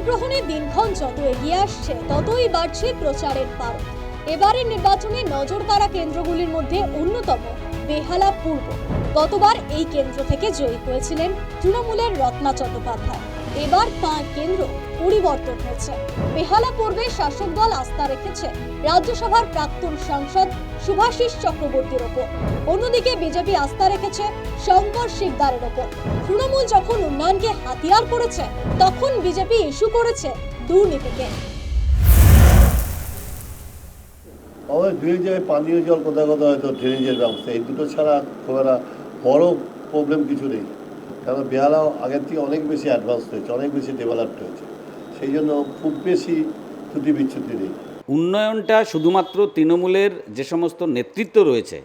গ্রহণের দিনক্ষণ যত এগিয়ে আসছে ততই বাড়ছে প্রচারের পারদ। এবারের নির্বাচনে নজর কাড়া কেন্দ্রগুলির মধ্যে অন্যতম বেহালা পূর্ব। গতবার এই কেন্দ্র থেকে জয়ী হয়েছিলেন তৃণমূলের রত্না চট্টোপাধ্যায়। এবার তাঁর কেন্দ্র পরিবর্তন হয়েছে। বেহালা পূর্বে শাসক দল আস্থা রেখেছে রাজ্যসভার প্রাক্তন সাংসদ শুভাশিস চক্রবর্তীর ওপর। অন্যদিকে বিজেপি আস্থা রেখেছে শঙ্কর শিকদারের ওপর। তৃণমূল যখন উন্নয়নকে হাতিয়ার করেছে, তখন বিজেপি ইস্যু করেছে দুর্নীতিকে। দুই জায়গায় পানীয় জল কোথাও কোথাও হয়তো ড্রেনেজের ব্যবস্থা, এই দুটো ছাড়া খুব একটা বড় প্রবলেম কিছু নেই। কারণ বেহালাও আগের থেকে অনেক বেশি অ্যাডভান্স হয়েছে, অনেক বেশি ডেভেলপড হয়েছে, সেই জন্য খুব বেশি ত্রুটি বিচ্যুতি নেই। উন্নয়নটা শুধুমাত্র তৃণমূলের যে সমস্ত নেতৃত্ব রয়েছে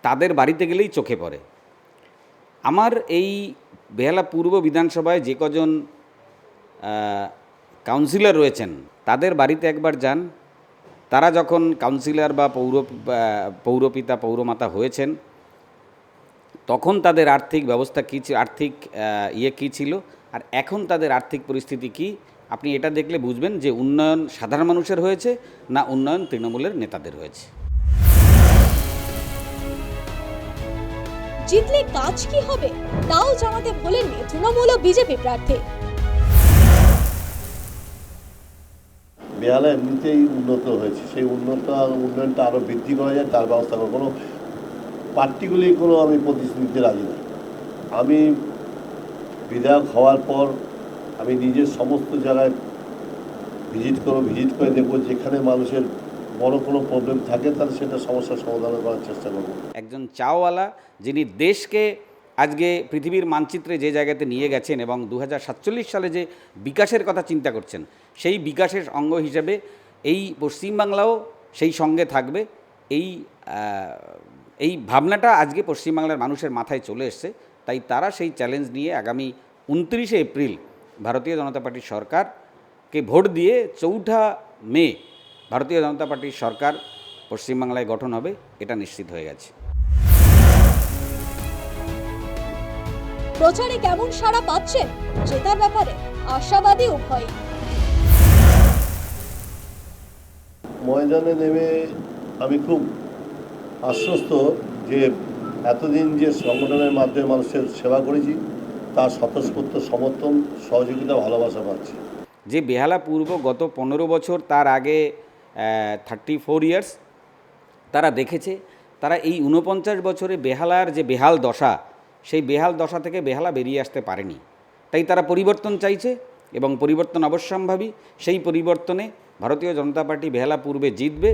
তাদের বাড়িতে গেলেই চোখে পড়ে। আমার এই বেহালা পূর্ব বিধানসভায় যে কজন কাউন্সিলর রয়েছেন তাদের বাড়িতে একবার যান। তারা যখন কাউন্সিলর বা পৌরপিতা পৌরমাতা হয়েছেন তখন তাদের আর্থিক ব্যবস্থা কী, আর্থিক কী ছিল, আর এখন তাদের আর্থিক পরিস্থিতি কী, আপনি এটা দেখলে বুঝবেন যে উন্নয়ন সাধারণ মানুষের হয়েছে না উন্নয়ন তৃণমূলের নেতাদের হয়েছে। জিতলে কাজ কি হবে তাও জানাতে ভোলেননি তৃণমূল ও বিজেপি প্রার্থী। বেহালা এমনিতেই উন্নত হয়েছে, সেই উন্নয়নটা আরও বৃদ্ধি করা যায় তার ব্যবস্থা করবো। কোনো পার্টিকুলার কোনো আমি প্রতিশ্রুতিতে রাজি না। আমি বিধায়ক হওয়ার পর আমি নিজের সমস্ত জায়গায় ভিজিট করে দেখবো যেখানে মানুষের বড় কোনো প্রবলেম থাকে তাহলে সেটা সমস্যার সমাধান করার চেষ্টা করবো। একজন চাওয়ালা যিনি দেশকে আজকে পৃথিবীর মানচিত্রে যে জায়গাতে নিয়ে গেছেন এবং 2047 সালে যে বিকাশের কথা চিন্তা করছেন, সেই বিকাশের অঙ্গ হিসেবে এই পশ্চিমবাংলাও সেই সঙ্গে থাকবে। এই ভাবনাটা আজকে পশ্চিমবাংলার মানুষের মাথায় চলে এসছে। তাই তারা সেই চ্যালেঞ্জ নিয়ে আগামী 29শে এপ্রিল ভারতীয় জনতা পার্টির সরকারকে ভোট দিয়ে 4 মে ভারতীয় জনতা পার্টির সরকার পশ্চিমবাংলায় গঠন হবে, এটা নিশ্চিত হয়ে গেছে। প্রচারে কেমন সাড়া পাচ্ছেন জেতার ব্যাপারে আশাবাদী উভয়। ময়দানে নেমে আমি খুব আশ্বস্ত যে এতদিন যে সংগঠনের মাধ্যমে মানুষের সেবা করেছি তার স্বতঃস্ফূর্ত সমর্থন, সহযোগিতা, ভালোবাসা পাচ্ছি। যে বেহালা পূর্ব গত 15 বছর, তার আগে 34 ইয়ার্স তারা দেখেছে, তারা এই 49 বছরে বেহালার যে বেহাল দশা, সেই বেহাল দশা থেকে বেহালা বেরিয়ে আসতে পারেনি। তাই তারা পরিবর্তন চাইছে এবং পরিবর্তন অবশ্যম্ভাবী। সেই পরিবর্তনে ভারতীয় জনতা পার্টি বেহালা পূর্বে জিতবে।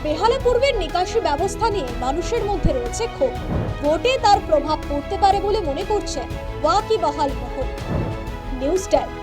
বেহালা পূর্বের নিকাশি ব্যবস্থা নিয়ে মানুষের মধ্যে রয়েছে ক্ষোভ। ভোটে তার প্রভাব পড়তে পারে বলে মনে করছে ওয়াকিবহাল মহল। News desk.